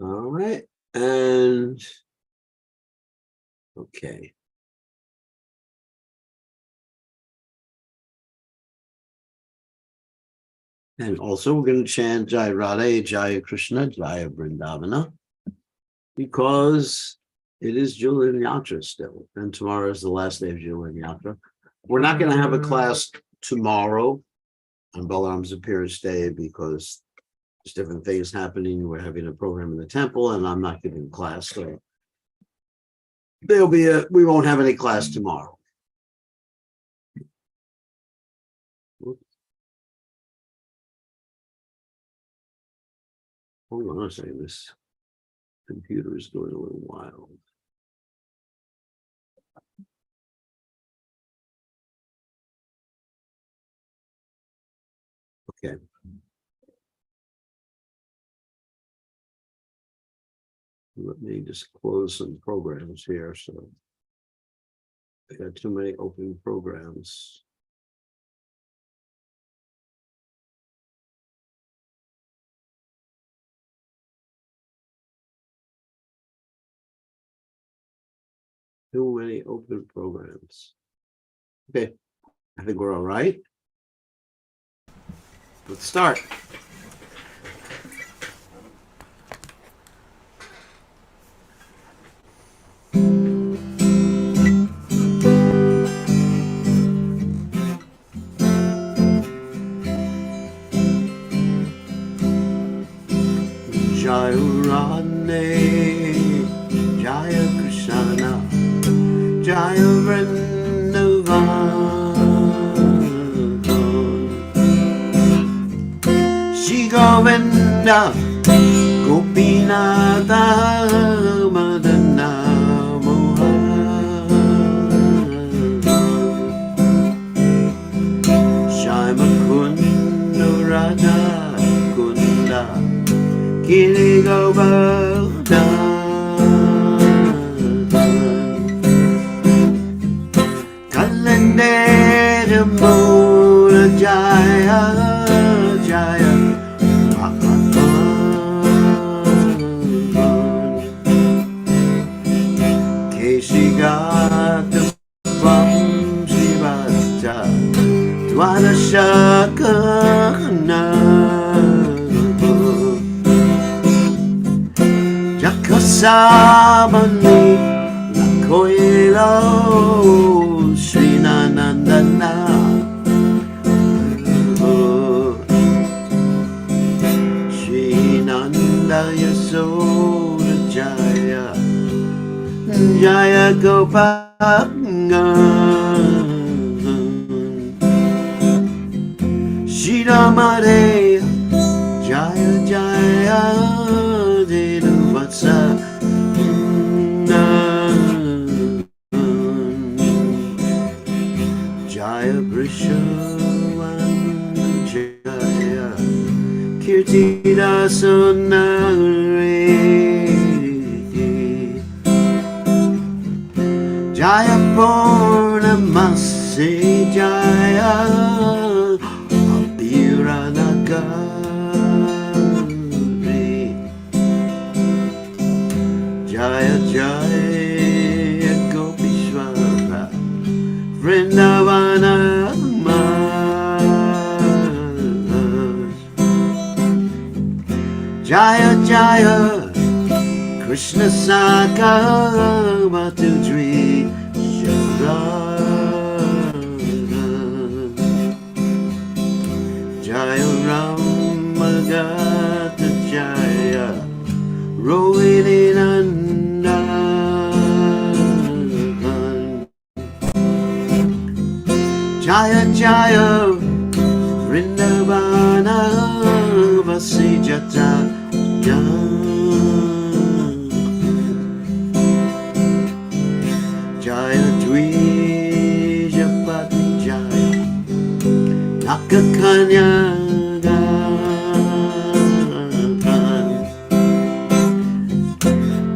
All right, and okay. And also we're going to chant Jai Radha, Jai Krishna, Jai Vrindavana, because it is Julian Yatra still, and tomorrow is the last day of Julian Yatra. We're not going to have a class tomorrow on Balarama's appearance day because there's different things happening. We're having a program in the temple, and I'm not giving class, so we won't have any class tomorrow. Hold on a second, this computer is going a little wild. Okay. Let me just close some programs here. So I got too many open programs. Too many open programs. Okay, I think we're all right. Let's start. Jai Radhe, Jai Krishna, Jai Vrindavana, Shri Govinda, Gopinatha, Madana Mohan, Shai Mukunda Radha Kunda, Giri Govardhan, Kalandera Mula Jaya Jaya Keshigata Vam Shivata Dwana Shakana Jakasabani Lakoilo Sri Nanandana Sri Nanda Yasoda Jaya Jaya Gopanga Shiramare Jaya Jaya Deduvatsa Jaya Brishavan Jaya Kirtida Sunare Jaya Purnamasi Jaya Abhiranagari Jaya Jaya Gopishwara Vrindavana Jaya Jaya Krishna Sakar Matudri Jaya Ramagata Jaya Rohini Nandan Jaya Jaya Vrindavana Vasijata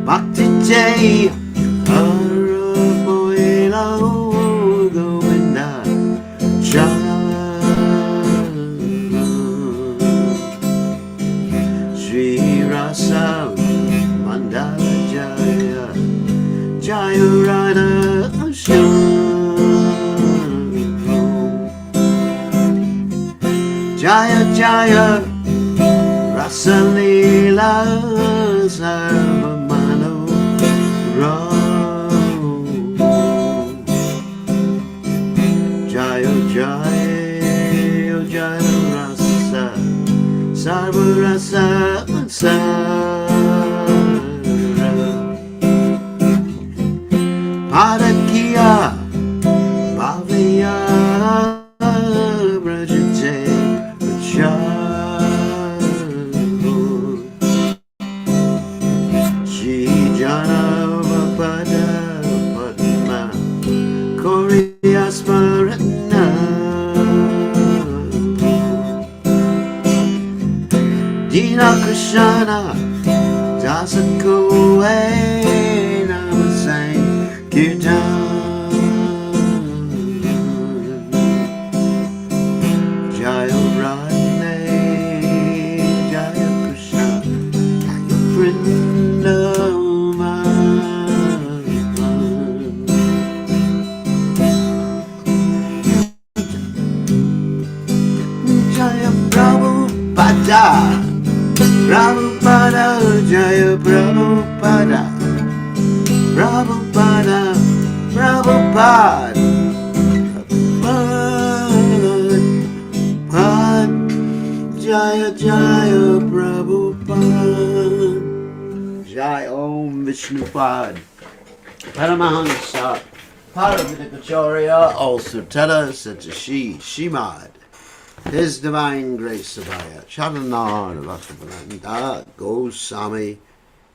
Bhakti Jai Harapoila Govinda Shri Rasa Mandala Jaya Jaya Radha Jaya Jaya Rasa Leela Sarvamano Jaya Jaya Jaya Rasa Sarva Rasa Sara Padakiya Bhavya Brajate Racharu Shri Janavapada Padma Koryasmaratna Dina Krishna Dasakoe Namasai Kirtan Jaya Radhe Jaya Krishna Jaya Vrindavan Jaya Prabhupada Prabhupada Jaya Prabhupada Prabhupada Prabhupada Prabhupada Jaya Jaya Prabhupada Jai Om Vishnupad Paramahansa Paravidakacharya also Teta Satashi Shimad His Divine Grace Abhaya Charanarna Bhaktivedanta Goswami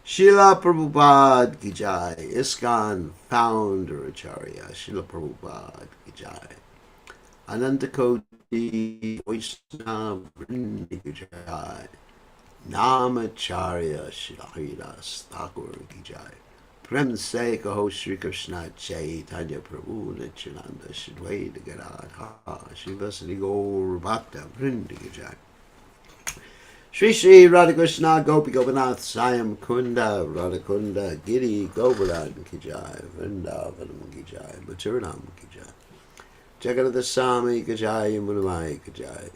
Srila Prabhupada Ki Jai ISKCON Founder Acharya Srila Prabhupada Ki Jai Anantakoti Vaishnava Vrindi Ki Jai Namacharya Srila Haridas Thakur Ki Jai Prem Se Kaho Shri Krishna Chaitanya Prabhu Nityananda Shri Advaita Gadadhara Shivasati Gaur Bhakta Vrindi Ki Jai Shri Shri Radhakrishna Gopi Gopinath Sayam Kunda Radhakunda Giri Govardhan Ki Jai Vrindavanam Ki Jai Mathuranam Ki Jai Jagannath Swami Ki Jai Yamunamai Ki Jai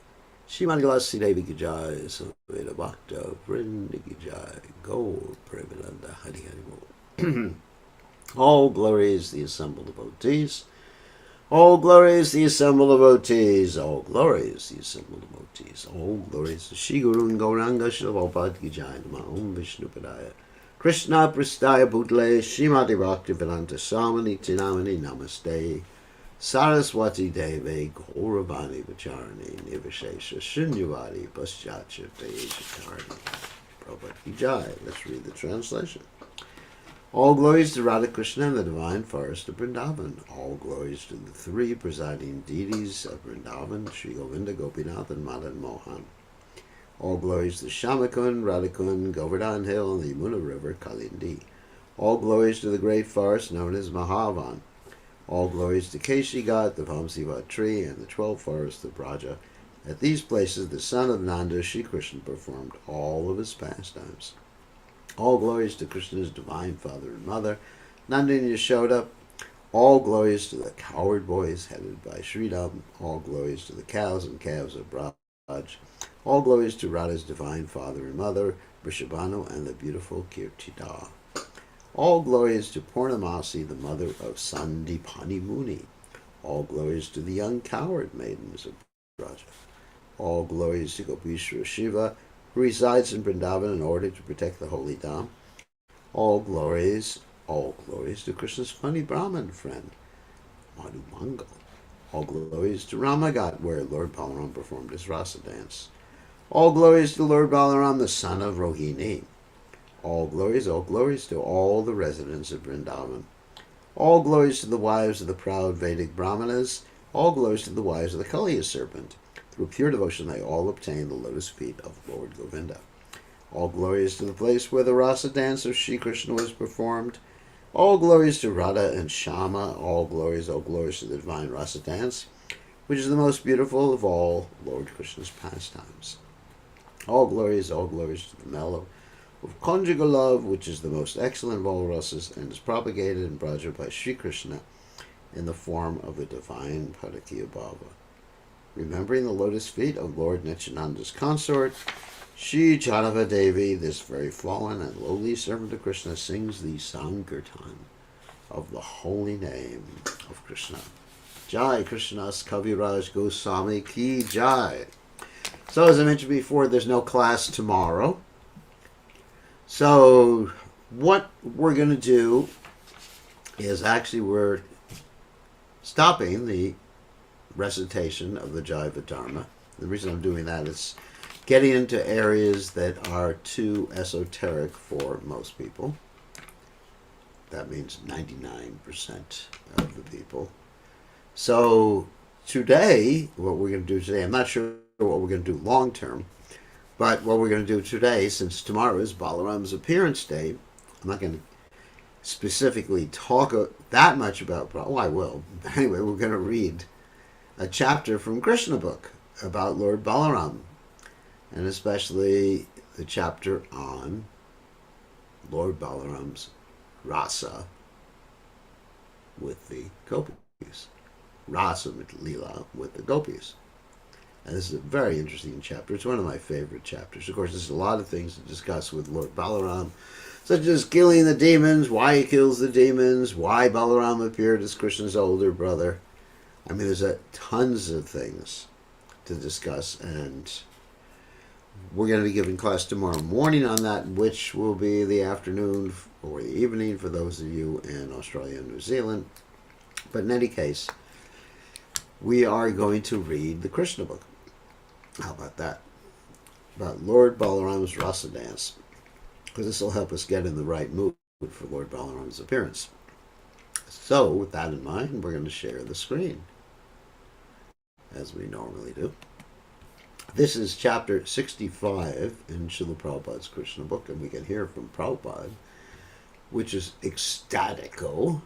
Shrimad Tulsi Devi Ki Jai Samveda Bhakta Vrindi Ki Jai Gaur Premananda Hari Hari Bol All glories the assembled devotees all glories the assembled devotees, all glories the assembled devotees, all glories to Shri Guru and Gauranga Srila Prabhupada Ki Jai Namah Om Vishnu Padaya Krishna Prastaya Bhutale Srimati Bhaktivedanta Swami Tinamani Namaste Saraswati Deve Gauravani Vacharani Nivashesha Shunyavadi Paschatya Deyachakarani Prabhupada Ki Jai. Let's read the translation. All glories to Radha Krishna and the divine forest of Vrindavan. All glories to the three presiding deities of Vrindavan, Sri Govinda, Gopinath, and Madan Mohan. All glories to Shamakund, Radhakund, Govardhan Hill, and the Yamuna River, Kalindi. All glories to the great forest known as Mahavan. All glories to Keshigat, the Vamsivat tree, and the 12 forests of Braja. At these places the son of Nanda, Shri Krishna, performed all of his pastimes. All glories to Krishna's divine father and mother, Nanda and Yashoda. All glories to the cowherd boys headed by Sridham. All glories to the cows and calves of Braj. All glories to Radha's divine father and mother, Vrishabhanu, and the beautiful Kirtida. All glories to Purnamasi, the mother of Sandipani Muni. All glories to the young cowherd maidens of Braja. All glories to Gopishwara Shiva, who resides in Vrindavan in order to protect the holy Dham. All glories to Krishna's funny Brahmin friend, Madhu Mangal. All glories to Ramagat, where Lord Balaram performed his rasa dance. All glories to Lord Balaram, the son of Rohini. All glories to all the residents of Vrindavan. All glories to the wives of the proud Vedic Brahmanas. All glories to the wives of the Kaliya serpent. Through pure devotion, they all obtain the lotus feet of Lord Govinda. All glory is to the place where the rasa dance of Shri Krishna was performed. All glories to Radha and Shama. All glories to the divine rasa dance, which is the most beautiful of all Lord Krishna's pastimes. All glories to the mellow of conjugal love, which is the most excellent of all rasas and is propagated in Braja by Sri Krishna in the form of the divine Padakya Bhava. Remembering the lotus feet of Lord Nityananda's consort, Shri Jadava Devi, this very fallen and lowly servant of Krishna, sings the Sankirtan of the holy name of Krishna. Jai Krishna's Kaviraj Goswami Ki Jai. So as I mentioned before, there's no class tomorrow. So what we're going to do is actually we're stopping the recitation of the Jaiva Dharma. The reason I'm doing that is getting into areas that are too esoteric for most people. That means 99% of the people. So today, what we're going to do today, I'm not sure what we're going to do long term, but what we're going to do today, since tomorrow is Balarama's appearance day, I'm not going to specifically talk that much about, well, I will. Anyway, we're going to read a chapter from Krishna book about Lord Balaram, and especially the chapter on Lord Balaram's rasa with the gopis. Rasa Lila with the gopis. And this is a very interesting chapter. It's one of my favorite chapters. Of course, there's a lot of things to discuss with Lord Balaram, such as killing the demons, why he kills the demons, why Balaram appeared as Krishna's older brother. I mean, there's tons of things to discuss, and we're going to be giving class tomorrow morning on that, which will be the afternoon or the evening for those of you in Australia and New Zealand. But in any case, we are going to read the Krishna book. How about that? About Lord Balaram's rasa dance, because this will help us get in the right mood for Lord Balaram's appearance. So, with that in mind, we're going to share the screen, as we normally do. This is chapter 65 in Srila Prabhupada's Krishna book, and we can hear from Prabhupada, which is ecstatico.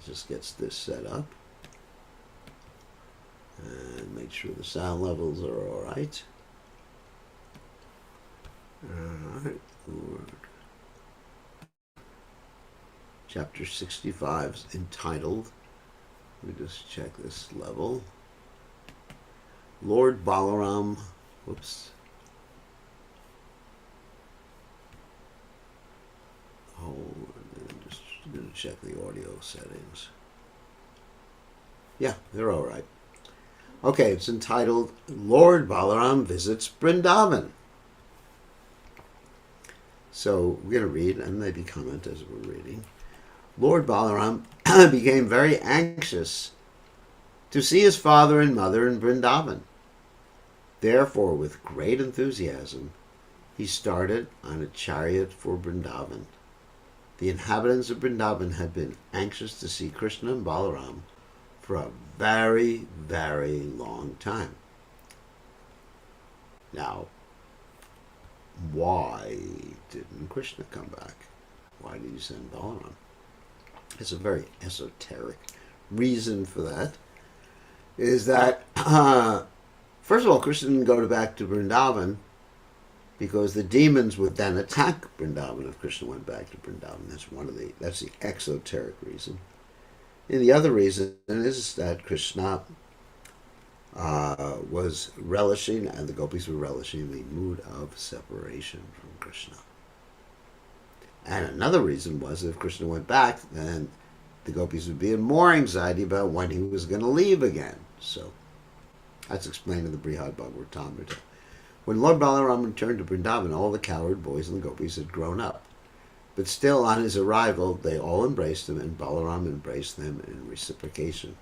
Just gets this set up and make sure the sound levels are all right. All right. Chapter 65 is entitled, let me just check this level, Lord Balaram, whoops. Oh, I'm just going to check the audio settings. Yeah, they're all right. Okay, it's entitled Lord Balaram Visits Vrindavan. So we're going to read and maybe comment as we're reading. Lord Balaram became very anxious to see his father and mother in Vrindavan. Therefore, with great enthusiasm, he started on a chariot for Vrindavan. The inhabitants of Vrindavan had been anxious to see Krishna and Balaram for a very, very long time. Now, why didn't Krishna come back? Why did he send Balaram? It's a very esoteric reason for that. Is that, first of all, Krishna didn't go back to Vrindavan because the demons would then attack Vrindavan if Krishna went back to Vrindavan. That's the exoteric reason. And the other reason is that Krishna was relishing, and the gopis were relishing, the mood of separation from Krishna. And another reason was that if Krishna went back, then the gopis would be in more anxiety about when he was going to leave again. So that's explained in the Brihad Bhagavatamrita. When Lord Balaram returned to Vrindavan, all the cowherd boys and the gopis had grown up. But still, on his arrival, they all embraced him, and Balaram embraced them in reciprocation.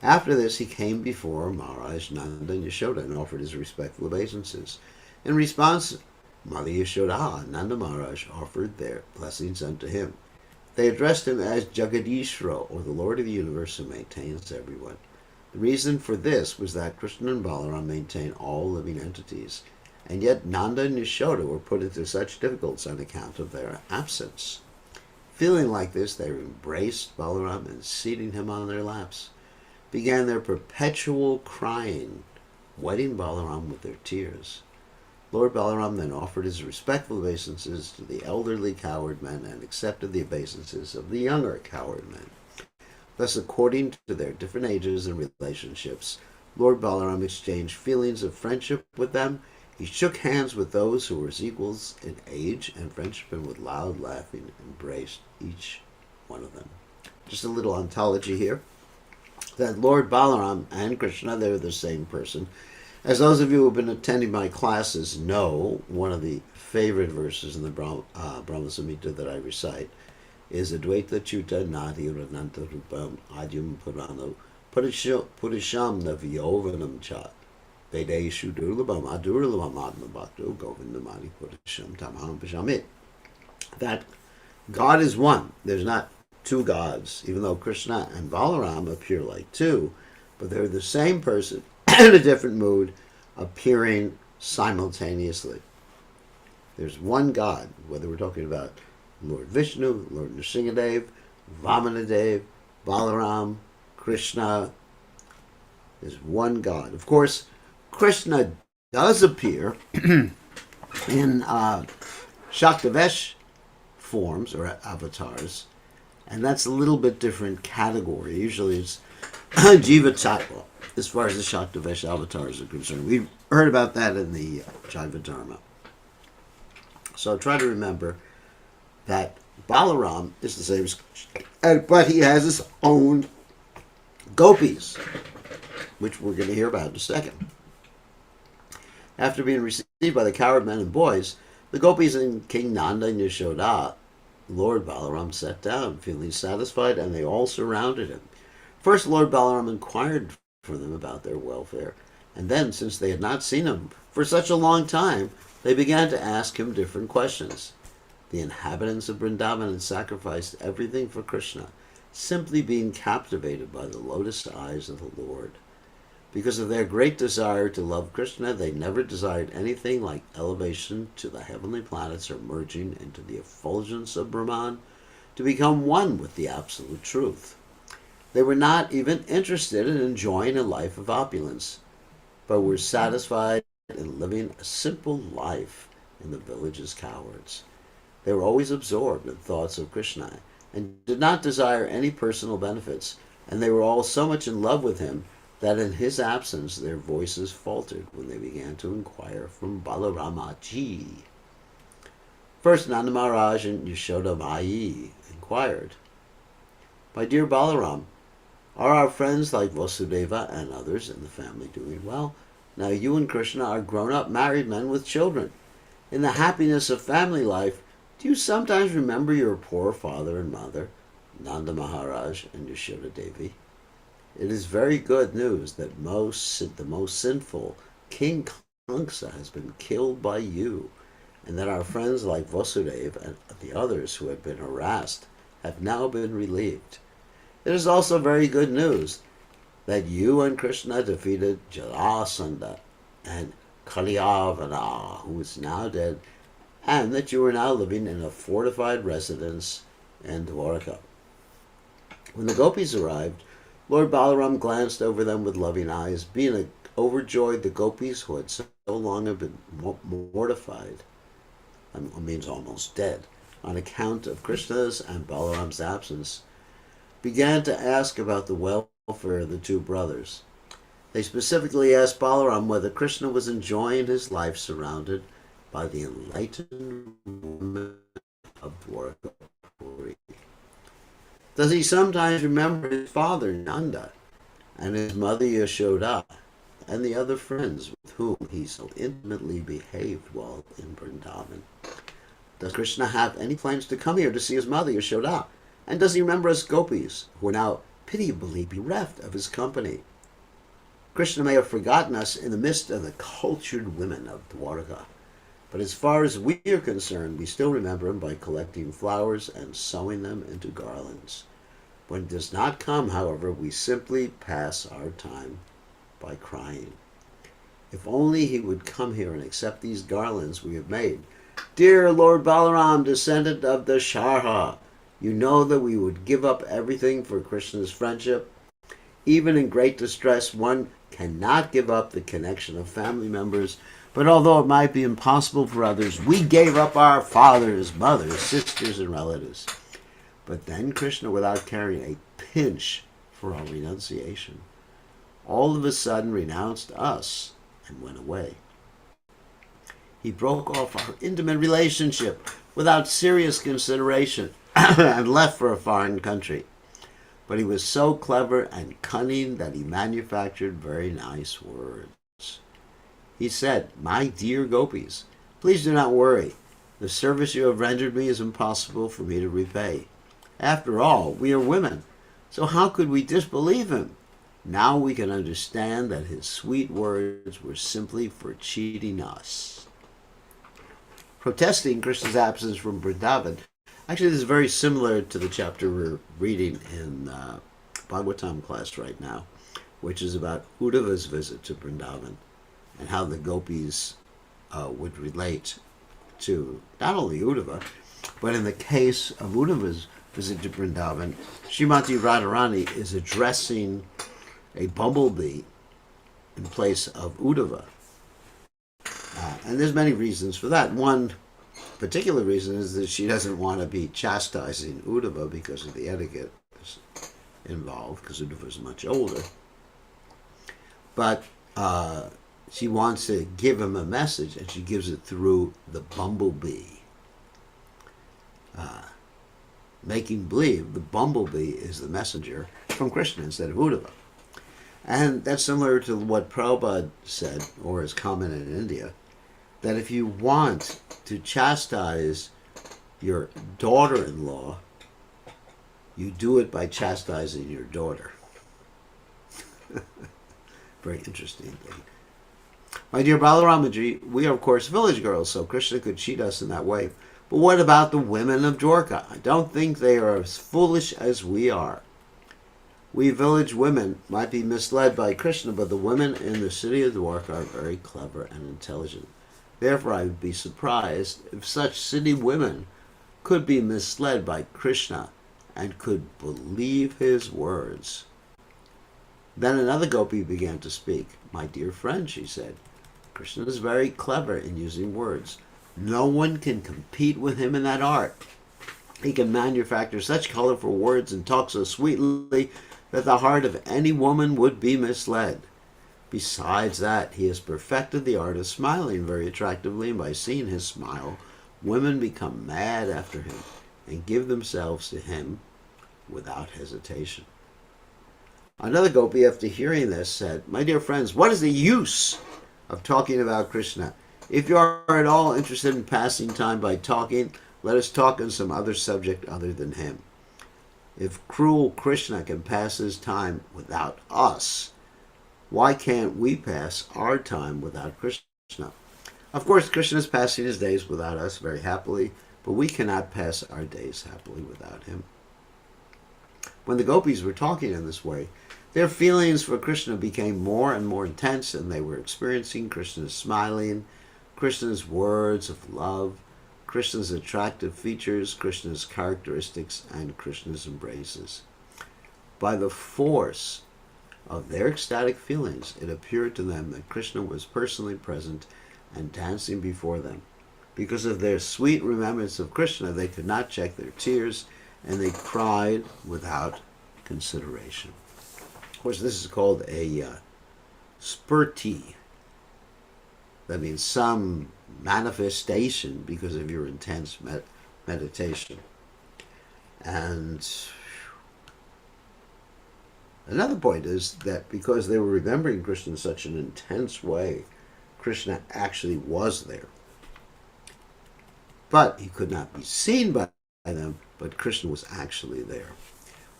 After this, he came before Maharaj Nanda and Yashoda and offered his respectful obeisances. In response, Mother Yashoda and Nanda Maharaj offered their blessings unto him. They addressed him as Jagadishvara, or the Lord of the universe who maintains everyone. The reason for this was that Krishna and Balaram maintain all living entities, and yet Nanda and Yashoda were put into such difficulties on account of their absence. Feeling like this, they embraced Balaram and, seating him on their laps, began their perpetual crying, wetting Balaram with their tears. Lord Balaram then offered his respectful obeisances to the elderly cowherd men and accepted the obeisances of the younger cowherd men. Thus, according to their different ages and relationships, Lord Balaram exchanged feelings of friendship with them. He shook hands with those who were his equals in age and friendship, and with loud laughing embraced each one of them. Just a little ontology here, that Lord Balaram and Krishna, they're the same person. As those of you who have been attending my classes know, one of the favorite verses in the Brahma Samhita that I recite is Advaita Chuta Nadi Rananta Rupam Adyam Purano Purisham Navyovanam Cha Vedeshu Durlabam Adurlabam Atma Bhakto Govindamani Purisham Tamaham Pashamit. That God is one. There's not two gods, even though Krishna and Balaram appear like two, but they're the same person in a different mood, appearing simultaneously. There's one God, whether we're talking about Lord Vishnu, Lord Nrsimhadev, Vamanadev, Balaram, Krishna. There's one God. Of course, Krishna does appear in Shaktavesh forms or avatars, and that's a little bit different category. Usually it's Jiva Tattva, as far as the Shaktavesh avatars are concerned. We've heard about that in the Jaiva Dharma. So try to remember that Balaram is the same as, but he has his own gopis, which we're going to hear about in a second. After being received by the cowherd men and boys, the gopis and King Nanda and Yashoda, Lord Balaram sat down, feeling satisfied, and they all surrounded him. First, Lord Balaram inquired for them about their welfare, and then, since they had not seen him for such a long time, they began to ask him different questions. The inhabitants of Vrindavan had sacrificed everything for Krishna, simply being captivated by the lotus eyes of the Lord. Because of their great desire to love Krishna, they never desired anything like elevation to the heavenly planets or merging into the effulgence of Brahman to become one with the absolute truth. They were not even interested in enjoying a life of opulence, but were satisfied in living a simple life in the village as cowards. They were always absorbed in thoughts of Krishna and did not desire any personal benefits, and they were all so much in love with him that in his absence their voices faltered when they began to inquire from Balarama Ji. First, Nanda Maharaj and Yashoda Mai inquired, "My dear Balaram, are our friends like Vasudeva and others in the family doing well? Now you and Krishna are grown-up married men with children. In the happiness of family life, do you sometimes remember your poor father and mother, Nanda Maharaj and Yashoda Devi? It is very good news that the most sinful King Kamsa has been killed by you, and that our friends like Vasudeva and the others who have been harassed have now been relieved. It is also very good news that you and Krishna defeated Jarasandha and Kalyavana, who is now dead, and that you are now living in a fortified residence in Dwarka." When the gopis arrived, Lord Balaram glanced over them with loving eyes, being overjoyed the gopis who had so long been mortified, means almost dead, on account of Krishna's and Balaram's absence, began to ask about the welfare of the two brothers. They specifically asked Balaram whether Krishna was enjoying his life surrounded by the enlightened women of Dwarkapuri. Does he sometimes remember his father Nanda and his mother Yashoda and the other friends with whom he so intimately behaved while in Vrindavan? Does Krishna have any plans to come here to see his mother Yashoda? And does he remember us gopis, who are now pitiably bereft of his company? Krishna may have forgotten us in the midst of the cultured women of Dwarka, but as far as we are concerned, we still remember him by collecting flowers and sewing them into garlands. When it does not come, however, we simply pass our time by crying. If only he would come here and accept these garlands we have made. Dear Lord Balaram, descendant of the Sharha, you know that we would give up everything for Krishna's friendship. Even in great distress, one cannot give up the connection of family members. But although it might be impossible for others, we gave up our fathers, mothers, sisters, and relatives. But then Krishna, without caring a pinch for our renunciation, all of a sudden renounced us and went away. He broke off our intimate relationship without serious consideration and left for a foreign country. But he was so clever and cunning that he manufactured very nice words. He said, "My dear gopis, please do not worry. The service you have rendered me is impossible for me to repay. After all, we are women, so how could we disbelieve him? Now we can understand that his sweet words were simply for cheating us." Protesting Krishna's absence from Vrindavan, actually this is very similar to the chapter we're reading in Bhagavatam class right now, which is about Uddhava's visit to Vrindavan and how the gopis would relate to not only Uddhava, but in the case of Uddhava's visit to Vrindavan, Srimati Radharani is addressing a bumblebee in place of Uddhava. And there's many reasons for that. One particular reason is that she doesn't want to be chastising Uddhava because of the etiquette involved, because Uddhava is much older. But she wants to give him a message, and she gives it through the bumblebee. Making believe the bumblebee is the messenger from Krishna instead of Uddhava. And that's similar to what Prabhupada said, or is common in India, that if you want to chastise your daughter-in-law, you do it by chastising your daughter. Very interesting thing. My dear Balaramaji, we are of course village girls, so Krishna could cheat us in that way. But what about the women of Dwarka? I don't think they are as foolish as we are. We village women might be misled by Krishna, but the women in the city of Dwarka are very clever and intelligent. Therefore, I would be surprised if such city women could be misled by Krishna and could believe his words. Then another gopi began to speak. My dear friend, she said, Krishna is very clever in using words. No one can compete with him in that art. He can manufacture such colorful words and talk so sweetly that the heart of any woman would be misled. Besides that, he has perfected the art of smiling very attractively, and by seeing his smile, women become mad after him and give themselves to him without hesitation. Another gopi, after hearing this, said, My dear friends, what is the use of talking about Krishna? If you are at all interested in passing time by talking, let us talk on some other subject other than him. If cruel Krishna can pass his time without us, why can't we pass our time without Krishna? Of course, Krishna is passing his days without us very happily, but we cannot pass our days happily without him. When the gopis were talking in this way, their feelings for Krishna became more and more intense, and they were experiencing Krishna's smiling, Krishna's words of love, Krishna's attractive features, Krishna's characteristics, and Krishna's embraces. By the force of their ecstatic feelings, it appeared to them that Krishna was personally present and dancing before them. Because of their sweet remembrance of Krishna, they could not check their tears, and they cried without consideration. Of course, this is called a spurti. That means some manifestation because of your intense meditation. And another point is that because they were remembering Krishna in such an intense way, Krishna actually was there. But he could not be seen by them, but Krishna was actually there.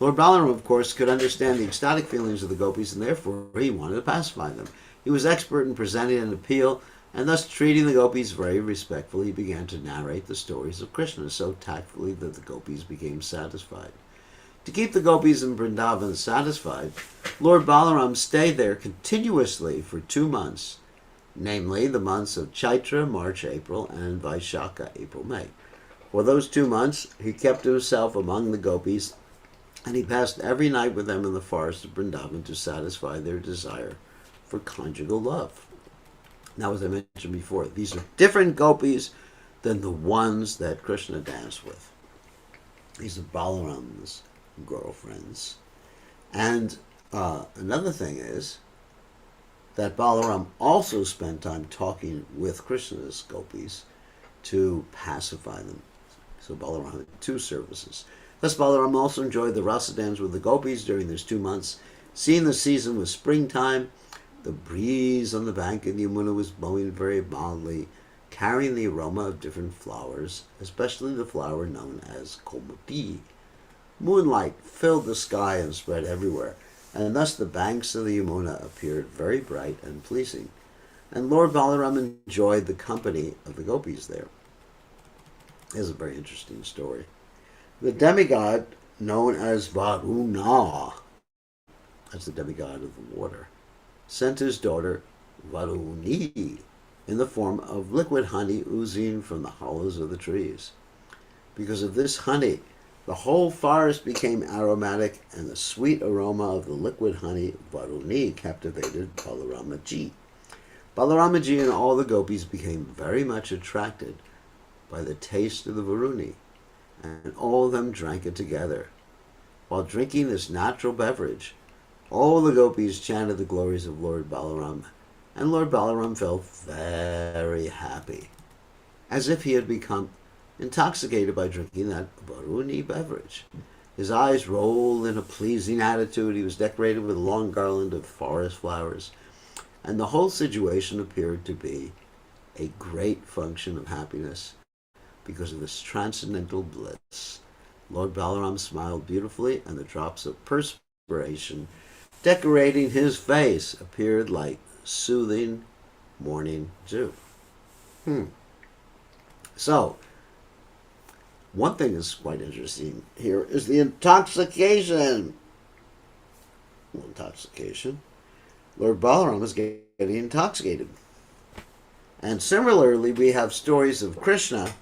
Lord Balarama, of course, could understand the ecstatic feelings of the gopis, and therefore he wanted to pacify them. He was expert in presenting an appeal, and thus treating the gopis very respectfully, he began to narrate the stories of Krishna so tactfully that the gopis became satisfied. To keep the gopis in Vrindavan satisfied, Lord Balaram stayed there continuously for 2 months, namely the months of Chaitra, March, April, and Vaishakha, April, May. For those 2 months, he kept himself among the gopis, and he passed every night with them in the forest of Vrindavan to satisfy their desire for conjugal love. Now, as I mentioned before, these are different gopis than the ones that Krishna danced with. These are Balaram's girlfriends. And another thing is that Balaram also spent time talking with Krishna's gopis to pacify them. So Balaram had 2 services. Thus Balaram also enjoyed the rasa dance with the gopis during these 2 months. Seeing the season was springtime, the breeze on the bank of the Yamuna was blowing very mildly, carrying the aroma of different flowers, especially the flower known as komati. Moonlight filled the sky and spread everywhere, and thus the banks of the Yamuna appeared very bright and pleasing. And Lord Balaram enjoyed the company of the gopis there. This is a very interesting story. The demigod known as Varuna, that's the demigod of the water, sent his daughter Varuni in the form of liquid honey oozing from the hollows of the trees. Because of this honey, the whole forest became aromatic, and the sweet aroma of the liquid honey Varuni captivated Balaramaji. Balaramaji and all the gopis became very much attracted by the taste of the Varuni, and all of them drank it together. While drinking this natural beverage, all the gopis chanted the glories of Lord Balaram, and Lord Balaram felt very happy, as if he had become intoxicated by drinking that Varuni beverage. His eyes rolled in a pleasing attitude. He was decorated with a long garland of forest flowers, and the whole situation appeared to be a great function of happiness because of this transcendental bliss. Lord Balaram smiled beautifully, and the drops of perspiration decorating his face appeared like soothing morning dew. So, one thing that's quite interesting here is the intoxication. Lord Balaram is getting intoxicated. And similarly, we have stories of Krishna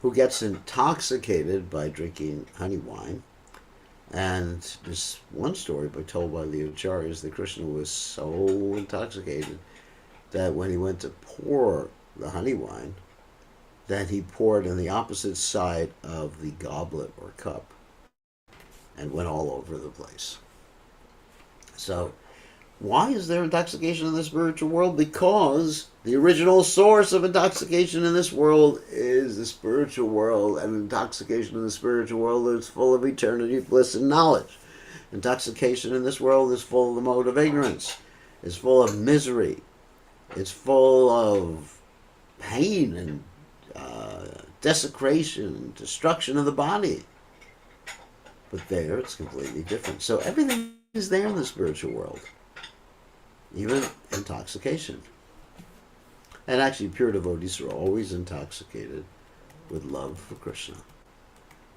who gets intoxicated by drinking honey wine. And this one story told by the acharyas that Krishna was so intoxicated that when he went to pour the honey wine, that he poured on the opposite side of the goblet or cup and went all over the place. So, why is there intoxication in the spiritual world? Because the original source of intoxication in this world is the spiritual world, and intoxication in the spiritual world is full of eternity, bliss, and knowledge. Intoxication in this world is full of the mode of ignorance. It's full of misery. It's full of pain and desecration, destruction of the body. But there, it's completely different. So everything is there in the spiritual world, even intoxication. And actually, pure devotees are always intoxicated with love for Krishna.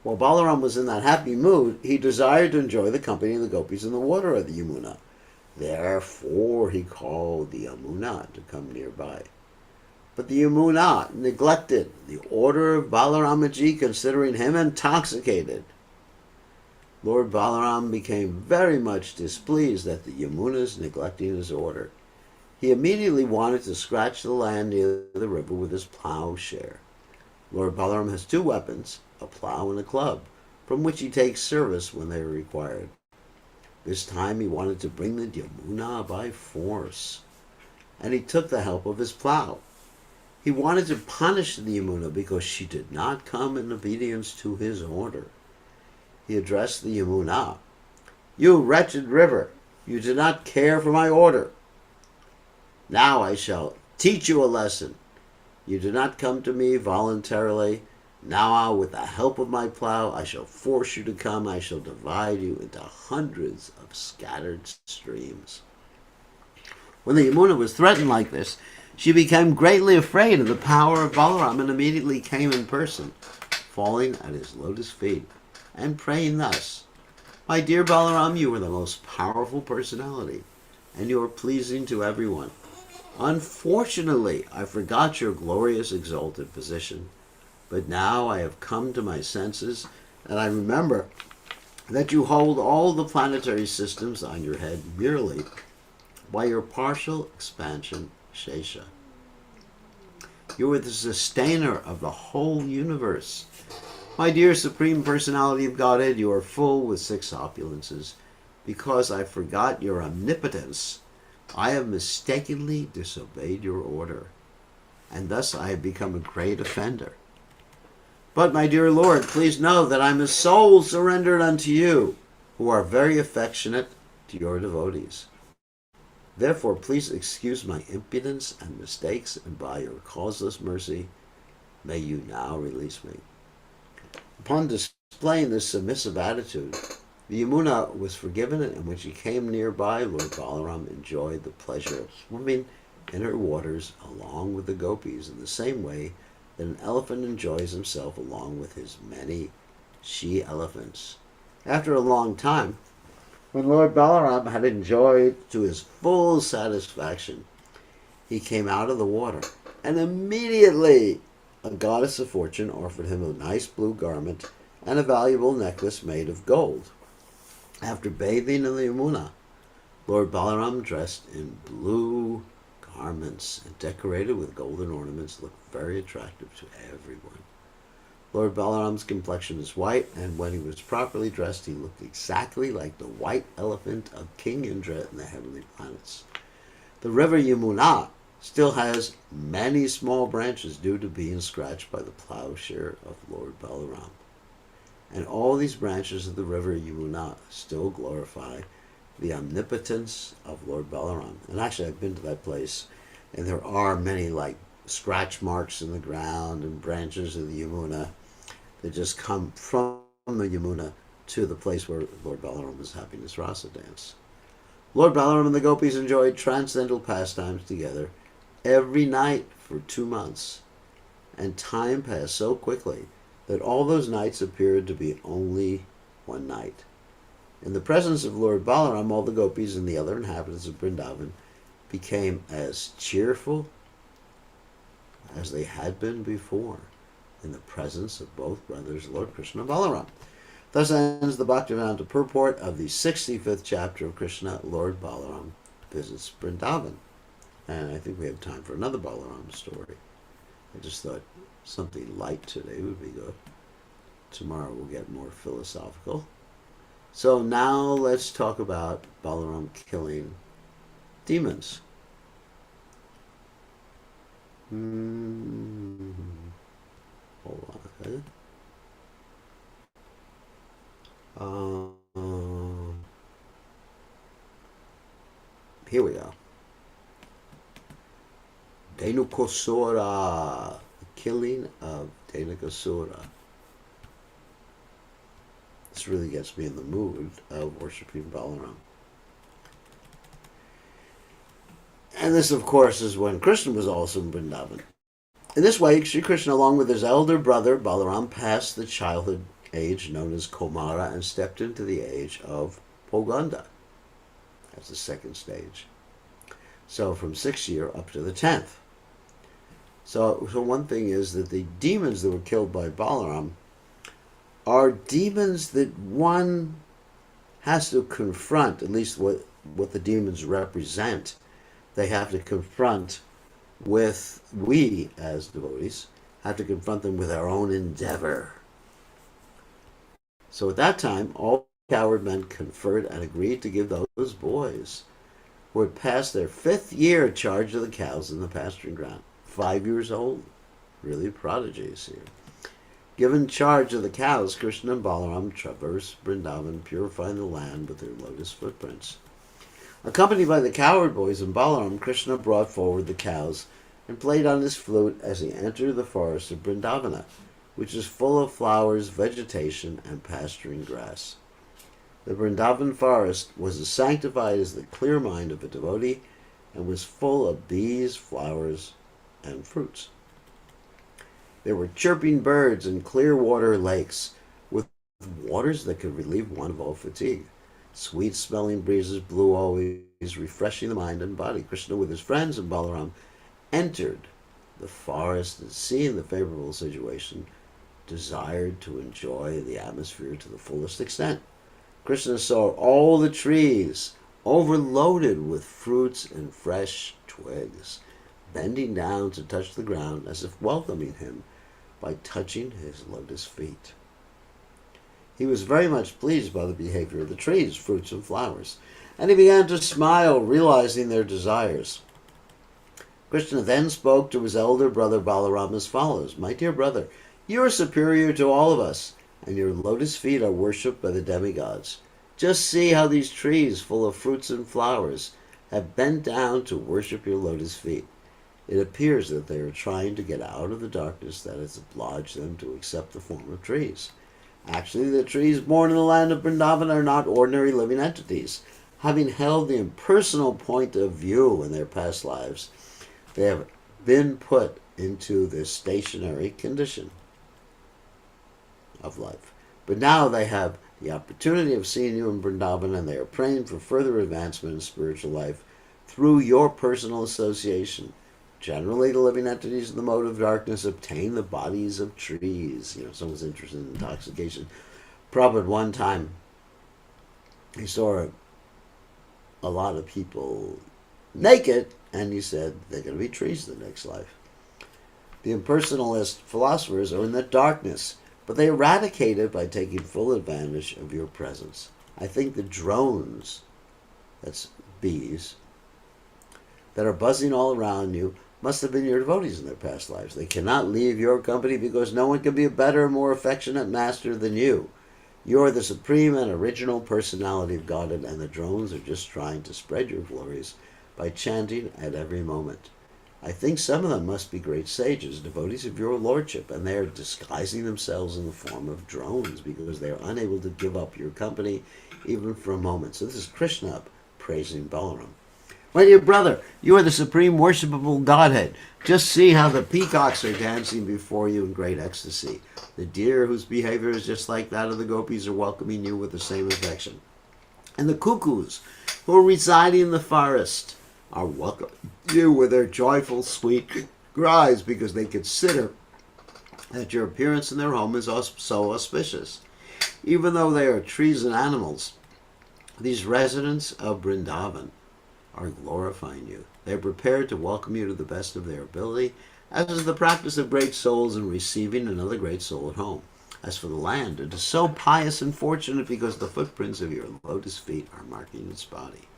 While Balaram was in that happy mood, he desired to enjoy the company of the gopis in the water of the Yamuna. Therefore, he called the Yamuna to come nearby. But the Yamuna neglected the order of Balaramaji, considering him intoxicated. Lord Balaram became very much displeased at the Yamuna's neglecting his order. He immediately wanted to scratch the land near the river with his plowshare. Lord Balaram has 2 weapons, a plow and a club, from which he takes service when they are required. This time he wanted to bring the Yamuna by force, and he took the help of his plow. He wanted to punish the Yamuna because she did not come in obedience to his order. He addressed the Yamuna, "You wretched river, you did not care for my order. Now I shall teach you a lesson. You did not come to me voluntarily. Now, with the help of my plow, I shall force you to come. I shall divide you into hundreds of scattered streams." When the Yamuna was threatened like this, she became greatly afraid of the power of Balaram and immediately came in person, falling at his lotus feet and praying thus: My dear Balaram, you are the most powerful personality, and you are pleasing to everyone. Unfortunately, I forgot your glorious exalted position, but now I have come to my senses, and I remember that you hold all the planetary systems on your head merely by your partial expansion, Shesha. You are the sustainer of the whole universe. My dear Supreme Personality of Godhead, you are full with six opulences. Because I forgot your omnipotence, I have mistakenly disobeyed your order, and thus I have become a great offender. But, my dear Lord, please know that I am a soul surrendered unto you, who are very affectionate to your devotees. Therefore, please excuse my impudence and mistakes, and by your causeless mercy, may you now release me. Upon displaying this submissive attitude, the Yamuna was forgiven, and when she came nearby, Lord Balaram enjoyed the pleasure of swimming in her waters along with the gopis in the same way that an elephant enjoys himself along with his many she-elephants. After a long time, when Lord Balaram had enjoyed to his full satisfaction, he came out of the water, and immediately a goddess of fortune offered him a nice blue garment and a valuable necklace made of gold. After bathing in the Yamuna, Lord Balaram, dressed in blue garments and decorated with golden ornaments, looked very attractive to everyone. Lord Balaram's complexion is white, and when he was properly dressed, he looked exactly like the white elephant of King Indra in the heavenly planets. The river Yamuna still has many small branches due to being scratched by the plowshare of Lord Balaram. And all these branches of the river Yamuna still glorify the omnipotence of Lord Balaram. And actually, I've been to that place, and there are many like scratch marks in the ground and branches of the Yamuna that just come from the Yamuna to the place where Lord Balaram was having his rasa dance. Lord Balaram and the gopis enjoyed transcendental pastimes together every night for 2 months, and time passed so quickly that all those nights appeared to be only one night. In the presence of Lord Balaram, all the gopis and the other inhabitants of Vrindavan became as cheerful as they had been before in the presence of both brothers, Lord Krishna and Balaram. Thus ends the Bhaktivedanta purport of the 65th chapter of Krishna, Lord Balaram visits Vrindavan. And I think we have time for another Balaram story. I just thought something light today would be good. Tomorrow we'll get more philosophical. So now let's talk about Balaram killing demons. Hold on a second. Here we go. Dhenukasura, the killing of Dhenukasura. This really gets me in the mood of worshiping Balaram. And this, of course, is when Krishna was also in Vrindavan. In this way, Sri Krishna, along with his elder brother Balaram, passed the childhood age known as Komara and stepped into the age of Poganda. That's the second stage. So from 6th year up to the 10th. So one thing is that the demons that were killed by Balaram are demons that one has to confront, at least what the demons represent. They have to confront with, we as devotees, have to confront them with our own endeavor. So at that time, all coward men conferred and agreed to give those boys who had passed their 5th year charge of the cows in the pasturing ground, 5 years old, really prodigies here. Given charge of the cows, Krishna and Balaram traversed Vrindavan, purifying the land with their lotus footprints. Accompanied by the coward boys and Balaram, Krishna brought forward the cows and played on his flute as he entered the forest of Vrindavana, which is full of flowers, vegetation, and pasturing grass. The Vrindavan forest was as sanctified as the clear mind of a devotee and was full of bees, flowers, and fruits. There were chirping birds and clear water lakes with waters that could relieve one of all fatigue. Sweet-smelling breezes blew always, refreshing the mind and body. Krishna, with his friends and Balaram, entered the forest and, seeing the favorable situation, desired to enjoy the atmosphere to the fullest extent. Krishna saw all the trees overloaded with fruits and fresh twigs, bending down to touch the ground as if welcoming him by touching his lotus feet. He was very much pleased by the behavior of the trees, fruits, and flowers, and he began to smile, realizing their desires. Krishna then spoke to his elder brother Balarama as follows: "My dear brother, you are superior to all of us, and your lotus feet are worshipped by the demigods. Just see how these trees, full of fruits and flowers, have bent down to worship your lotus feet. It appears that they are trying to get out of the darkness that has obliged them to accept the form of trees. Actually, the trees born in the land of Vrindavan are not ordinary living entities. Having held the impersonal point of view in their past lives, they have been put into this stationary condition of life. But now they have the opportunity of seeing you in Vrindavan, and they are praying for further advancement in spiritual life through your personal association. Generally, the living entities in the mode of darkness obtain the bodies of trees." Someone's interested in intoxication. Prabhupada, one time, he saw a lot of people naked, and he said they're going to be trees in the next life. The impersonalist philosophers are in the darkness, but they eradicate it by taking full advantage of your presence. I think the drones, that's bees, that are buzzing all around you must have been your devotees in their past lives. They cannot leave your company because no one can be a better, more affectionate master than you. You are the supreme and original personality of Godhead, and the drones are just trying to spread your glories by chanting at every moment. I think some of them must be great sages, devotees of your lordship, and they are disguising themselves in the form of drones because they are unable to give up your company even for a moment. So this is Krishna praising Balaram. "My dear brother, you are the supreme worshipable Godhead. Just see how the peacocks are dancing before you in great ecstasy. The deer, whose behavior is just like that of the gopis, are welcoming you with the same affection. And the cuckoos, who are residing in the forest, are welcoming you with their joyful, sweet cries because they consider that your appearance in their home is so auspicious. Even though they are trees and animals, these residents of Vrindavan are glorifying you. They are prepared to welcome you to the best of their ability, as is the practice of great souls in receiving another great soul at home. As for the land, it is so pious and fortunate because the footprints of your lotus feet are marking its body.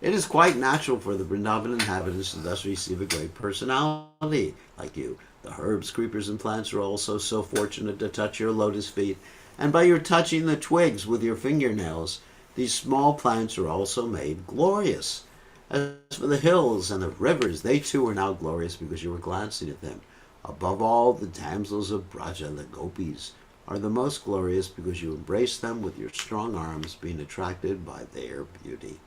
It is quite natural for the Vrindavan inhabitants to thus receive a great personality like you. The herbs, creepers, and plants are also so fortunate to touch your lotus feet, and by your touching the twigs with your fingernails, these small plants are also made glorious. As for the hills and the rivers, they too are now glorious because you were glancing at them. Above all, the damsels of Braja, the gopis, are the most glorious because you embrace them with your strong arms, being attracted by their beauty."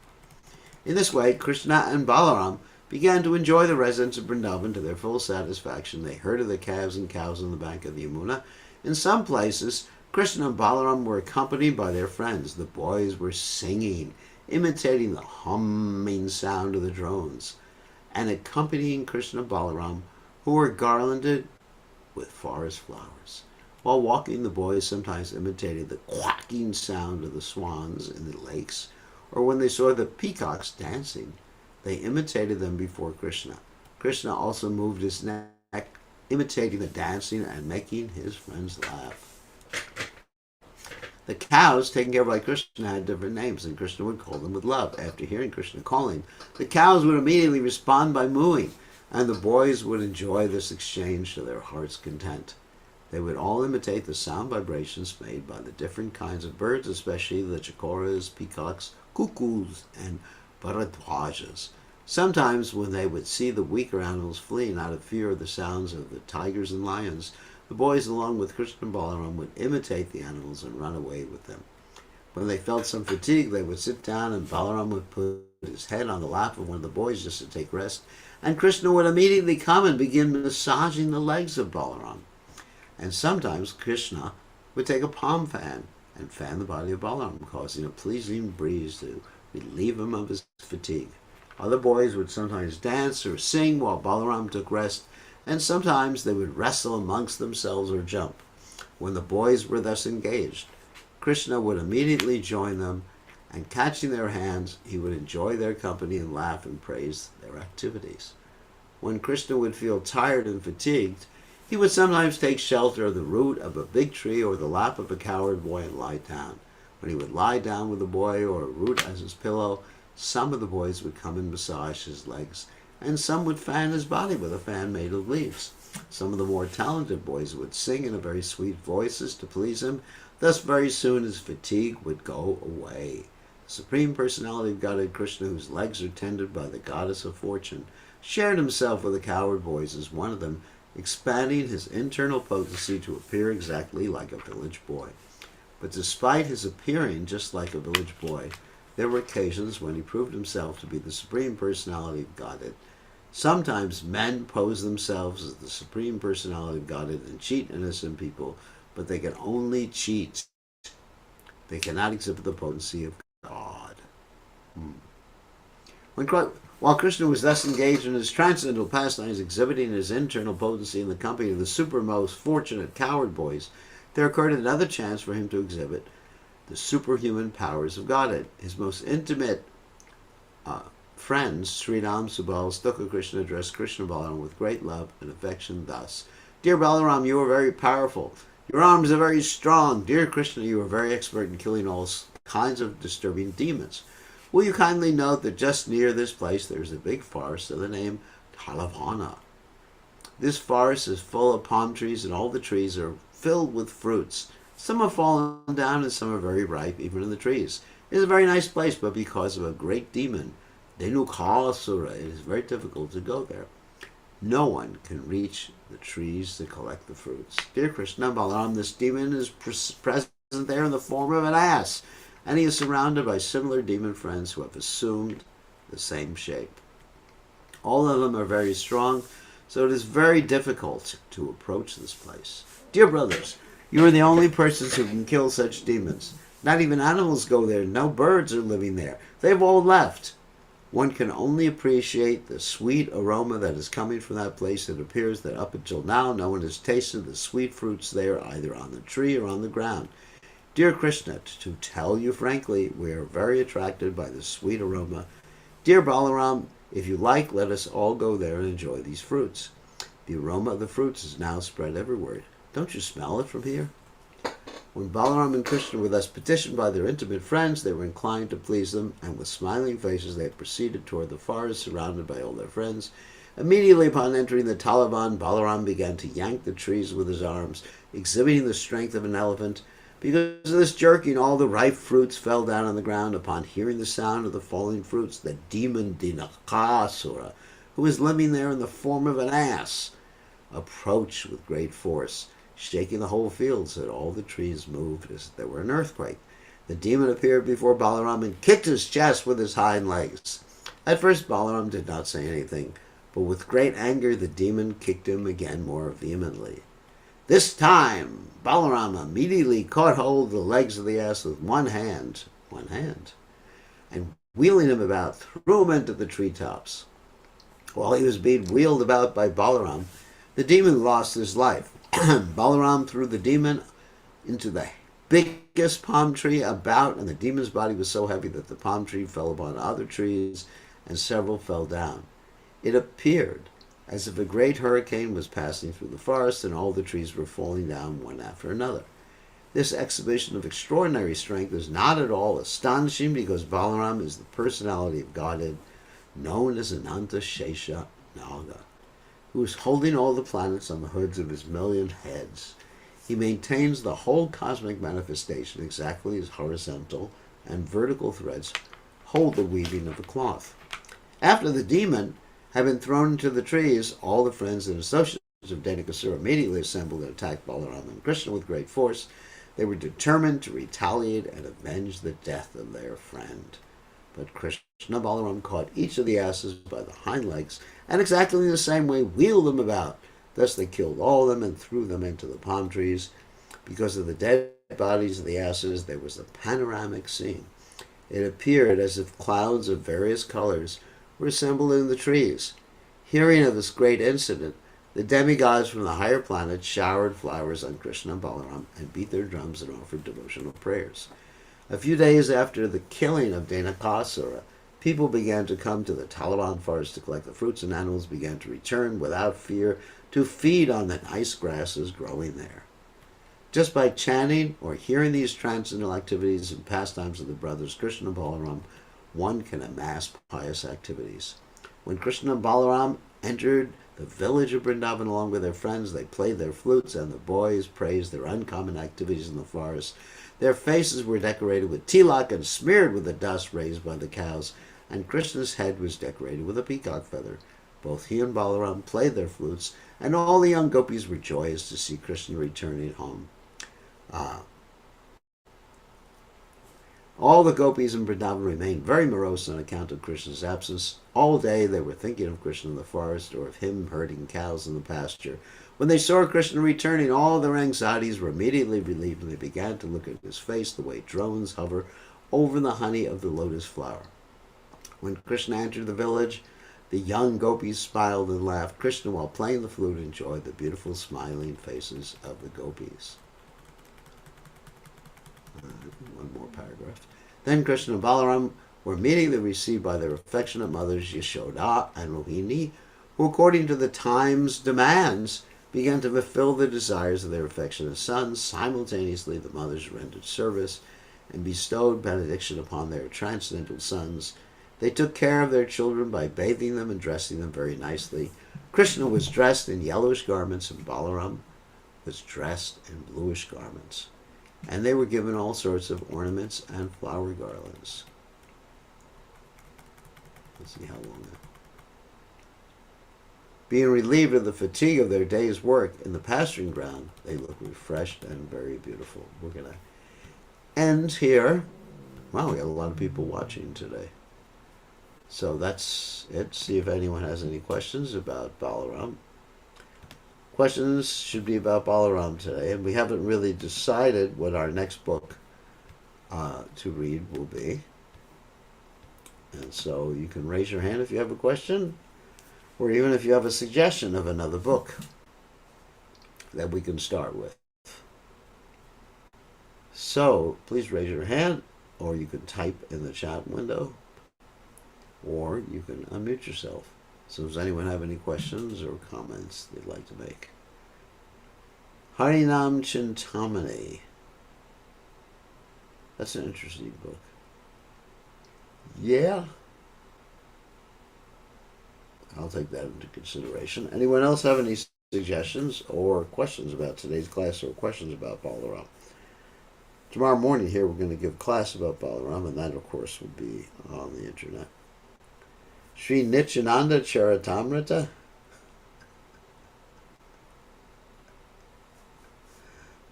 In this way, Krishna and Balaram began to enjoy the residents of Vrindavan to their full satisfaction. They herded the calves and cows on the bank of the Yamuna. In some places, Krishna and Balaram were accompanied by their friends. The boys were singing, imitating the humming sound of the drones, and accompanying Krishna and Balaram, who were garlanded with forest flowers. While walking, the boys sometimes imitated the quacking sound of the swans in the lakes, or when they saw the peacocks dancing, they imitated them before Krishna. Krishna also moved his neck, imitating the dancing and making his friends laugh. The cows taken care of by Krishna had different names, and Krishna would call them with love. After hearing Krishna calling, the cows would immediately respond by mooing, and the boys would enjoy this exchange to their heart's content. They would all imitate the sound vibrations made by the different kinds of birds, especially the chakoras, peacocks, cuckoos, and bharadwajas. Sometimes, when they would see the weaker animals fleeing out of fear of the sounds of the tigers and lions, the boys, along with Krishna and Balaram, would imitate the animals and run away with them. When they felt some fatigue, they would sit down, and Balaram would put his head on the lap of one of the boys just to take rest, and Krishna would immediately come and begin massaging the legs of Balaram. And sometimes Krishna would take a palm fan and fan the body of Balaram, causing a pleasing breeze to relieve him of his fatigue. Other boys would sometimes dance or sing while Balaram took rest, and sometimes they would wrestle amongst themselves or jump. When the boys were thus engaged, Krishna would immediately join them, and catching their hands, he would enjoy their company and laugh and praise their activities. When Krishna would feel tired and fatigued, he would sometimes take shelter of the root of a big tree or the lap of a coward boy and lie down. When he would lie down with a boy or a root as his pillow, some of the boys would come and massage his legs, and some would fan his body with a fan made of leaves. Some of the more talented boys would sing in very sweet voices to please him. Thus very soon his fatigue would go away. The Supreme Personality of Godhead Krishna, whose legs are tended by the Goddess of Fortune, shared himself with the coward boys as one of them, expanding his internal potency to appear exactly like a village boy. But despite his appearing just like a village boy, there were occasions when he proved himself to be the Supreme Personality of Godhead. Sometimes men pose themselves as the Supreme Personality of Godhead and cheat innocent people, but they can only cheat. They cannot exhibit the potency of God. While Krishna was thus engaged in his transcendental pastimes, exhibiting his internal potency in the company of the supermost fortunate coward boys, there occurred another chance for him to exhibit the superhuman powers of Godhead. His most intimate friends, Sridham, Subal, Stukha Krishna, addressed Krishna Balaram with great love and affection thus: Dear Balaram, you are very powerful. Your arms are very strong. Dear Krishna, you are very expert in killing all kinds of disturbing demons. Will you kindly note that just near this place there is a big forest of the name Talavana. This forest is full of palm trees, and all the trees are filled with fruits. Some have fallen down and some are very ripe, even in the trees. It is a very nice place, but because of a great demon, Dhenukasura, it is very difficult to go there. No one can reach the trees to collect the fruits. Dear Krishna, Balaram, this demon is present there in the form of an ass, and he is surrounded by similar demon friends who have assumed the same shape. All of them are very strong, so it is very difficult to approach this place. Dear brothers, you are the only persons who can kill such demons. Not even animals go there. No birds are living there. They have all left. One can only appreciate the sweet aroma that is coming from that place. It appears that up until now no one has tasted the sweet fruits there, either on the tree or on the ground. Dear Krishna, to tell you frankly, we are very attracted by the sweet aroma. Dear Balaram, if you like, let us all go there and enjoy these fruits. The aroma of the fruits is now spread everywhere. Don't you smell it from here? When Balaram and Krishna were thus petitioned by their intimate friends, they were inclined to please them, and with smiling faces they proceeded toward the forest, surrounded by all their friends. Immediately upon entering the Talavan, Balaram began to yank the trees with his arms, exhibiting the strength of an elephant. Because of this jerking, all the ripe fruits fell down on the ground. Upon hearing the sound of the falling fruits, the demon Dinakasura, who was living there in the form of an ass, approached with great force, shaking the whole field so that all the trees moved as if there were an earthquake. The demon appeared before Balaram and kicked his chest with his hind legs. At first Balaram did not say anything, but with great anger the demon kicked him again more vehemently. This time Balarama immediately caught hold of the legs of the ass with one hand, and wheeling him about, threw him into the treetops. While he was being wheeled about by Balaram, the demon lost his life. Balaram threw the demon into the biggest palm tree about, and the demon's body was so heavy that the palm tree fell upon other trees, and several fell down. It appeared as if a great hurricane was passing through the forest, and all the trees were falling down one after another. This exhibition of extraordinary strength is not at all astonishing, because Balaram is the personality of Godhead, known as Ananta Shesha Naga, who is holding all the planets on the hoods of his million heads. He maintains the whole cosmic manifestation exactly as horizontal and vertical threads hold the weaving of the cloth. After the demon had been thrown into the trees, all the friends and associates of Dhenukasura immediately assembled and attacked Balarama and Krishna with great force. They were determined to retaliate and avenge the death of their friend. But Krishna Balaram caught each of the asses by the hind legs, and exactly in the same way wheeled them about. Thus they killed all of them and threw them into the palm trees. Because of the dead bodies of the asses, there was a panoramic scene. It appeared as if clouds of various colors were assembled in the trees. Hearing of this great incident, the demigods from the higher planets showered flowers on Krishna and Balaram and beat their drums and offered devotional prayers. A few days after the killing of Dhenukasura, people began to come to the Taliban forest to collect the fruits, and animals began to return without fear to feed on the nice grasses growing there. Just by chanting or hearing these transcendental activities and pastimes of the brothers Krishna and Balaram, one can amass pious activities. When Krishna and Balaram entered the village of Vrindavan along with their friends, they played their flutes, and the boys praised their uncommon activities in the forest. Their faces were decorated with tilak and smeared with the dust raised by the cows, and Krishna's head was decorated with a peacock feather. Both he and Balaram played their flutes, and all the young gopis were joyous to see Krishna returning home. All the gopis in Vrindavan remained very morose on account of Krishna's absence. All day they were thinking of Krishna in the forest, or of him herding cows in the pasture. When they saw Krishna returning, all their anxieties were immediately relieved, and they began to look at his face the way drones hover over the honey of the lotus flower. When Krishna entered the village, the young gopis smiled and laughed. Krishna, while playing the flute, enjoyed the beautiful smiling faces of the gopis. One more paragraph. Then Krishna and Balaram were immediately received by their affectionate mothers Yashoda and Rohini, who, according to the time's demands, began to fulfill the desires of their affectionate sons. Simultaneously, the mothers rendered service and bestowed benediction upon their transcendental sons. They took care of their children by bathing them and dressing them very nicely. Krishna was dressed in yellowish garments, and Balaram was dressed in bluish garments. And they were given all sorts of ornaments and flower garlands. Let's see how long that. Being relieved of the fatigue of their day's work in the pasturing ground, they look refreshed and very beautiful. We're going to end here. Wow, we got a lot of people watching today. So that's it. See if anyone has any questions about Balaram. Questions should be about Balaram today, and we haven't really decided what our next book to read will be. And so you can raise your hand if you have a question, or even if you have a suggestion of another book that we can start with. So please raise your hand, or you can type in the chat window, or you can unmute yourself. So does anyone have any questions or comments they'd like to make? Harinam Chintamani. That's an interesting book. Yeah. I'll take that into consideration. Anyone else have any suggestions or questions about today's class, or questions about Balaram? Tomorrow morning here we're going to give class about Balaram, and that of course will be on the internet. Sri Nityananda Charitamrita.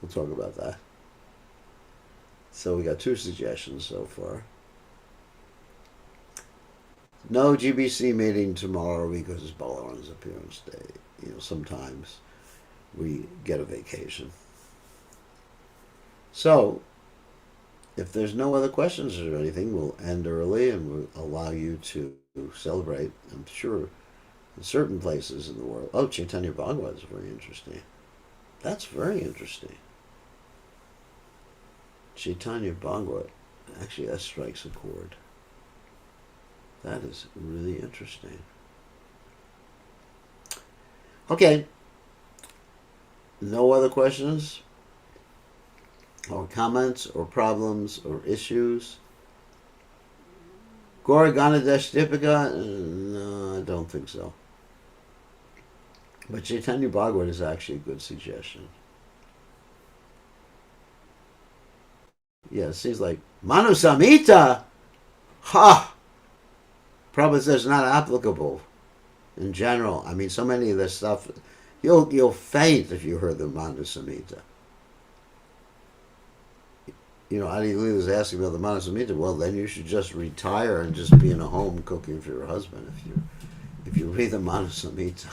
We'll talk about that. So we got 2 suggestions so far. No GBC meeting tomorrow because it's Balaram's appearance day. You know, sometimes we get a vacation. So, if there's no other questions or anything, we'll end early and we'll allow you to celebrate, I'm sure, in certain places in the world. Oh, Chaitanya Bhagavad is very interesting. That's very interesting. Chaitanya Bhagavad. Actually, that strikes a chord. That is really interesting. Okay. No other questions or comments or problems or issues? Gaura Ganadesh Dipika? No, I don't think so. But Chaitanya Bhagavad is actually a good suggestion. Yeah, it seems like Manu Samhita. Ha! Prabhupada says not applicable in general. I mean, so many of this stuff, you'll faint if you heard the Manu Samhita. You know, Adi Lila is asking about the Manu Samhita. Well, then you should just retire and just be in a home cooking for your husband if you read the Manu Samhita.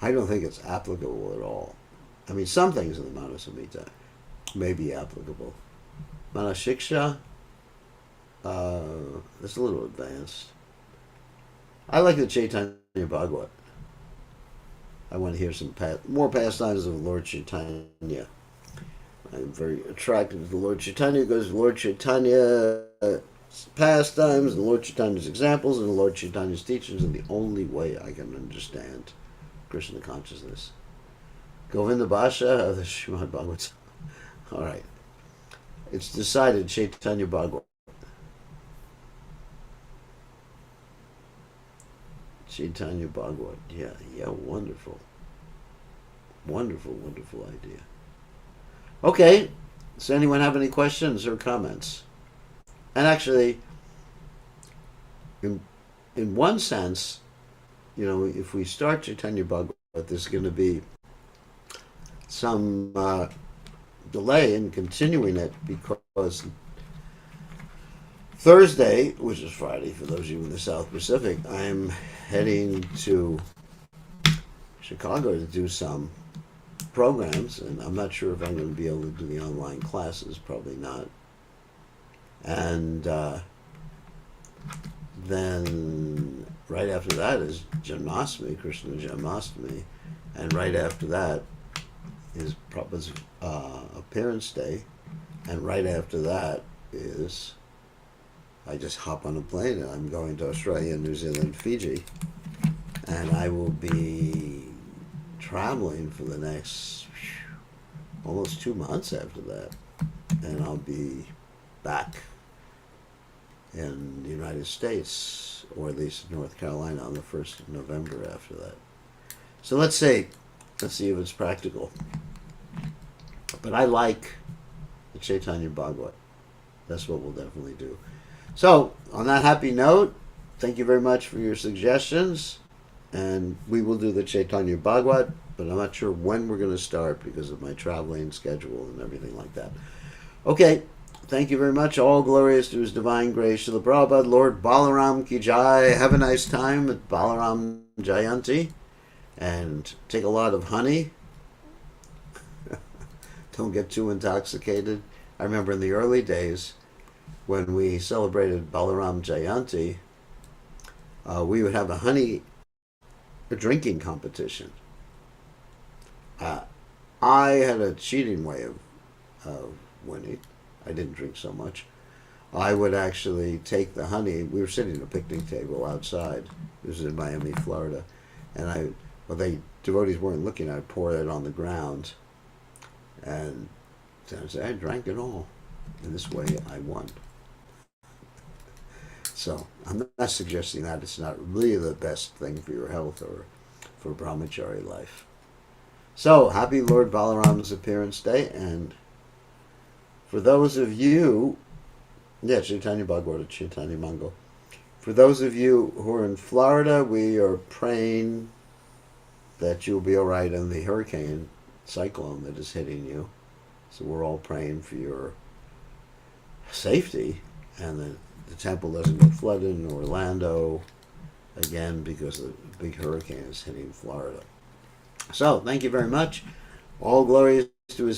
I don't think it's applicable at all. I mean, some things in the Manasamhita may be applicable. Manashiksha, it's a little advanced. I like the Chaitanya Bhagavat. I want to hear some more pastimes of Lord Chaitanya. I'm very attracted to the Lord Chaitanya because Lord Chaitanya's pastimes and Lord Chaitanya's examples and Lord Chaitanya's teachings are the only way I can understand Krishna consciousness. Govinda Bhasha of the Srimad Bhagavatam. All right. It's decided Chaitanya Bhagavat. Chaitanya Bhagavat. Yeah, wonderful. Wonderful idea. Okay. Does anyone have any questions or comments? And actually, in one sense, if we start Chaitanya Bhagavat, there's going to be some delay in continuing it because Thursday, which is Friday for those of you in the South Pacific, I'm heading to Chicago to do some programs, and I'm not sure if I'm going to be able to do the online classes, probably not. And then right after that is Janmashtami, Krishna Janmashtami, and right after that is Prabhupada's appearance day, and right after that is I just hop on a plane and I'm going to Australia, New Zealand, Fiji, and I will be traveling for the next almost 2 months after that, and I'll be back in the United States, or at least North Carolina, on the 1st of November after that. So let's see if it's practical. But I like the Chaitanya Bhagavat. That's what we'll definitely do. So, on that happy note, thank you very much for your suggestions. And we will do the Chaitanya Bhagavat, but I'm not sure when we're going to start because of my traveling schedule and everything like that. Okay, thank you very much. All glorious to His Divine Grace, Srila Prabhupada, Lord Balaram Ki Jai. Have a nice time at Balaram Jayanti. And take a lot of honey. Don't get too intoxicated. I remember in the early days when we celebrated Balaram Jayanti, we would have a drinking competition. I had a cheating way of winning. I didn't drink so much. I would actually take the honey. We were sitting at a picnic table outside. This was in Miami, Florida. And devotees weren't looking. I'd pour it on the ground. And I drank it all. And this way I won. So I'm not suggesting that. It's not really the best thing for your health or for brahmachari life. So happy Lord Balaram's appearance day. And for those of you, Chaitanya Bhagavad, Chaitanya Mangal. For those of you who are in Florida, we are praying that you'll be all right in the hurricane cyclone that is hitting you. So we're all praying for your safety and that the temple doesn't get flooded in Orlando again because the big hurricane is hitting Florida. So thank you very much. All glories to His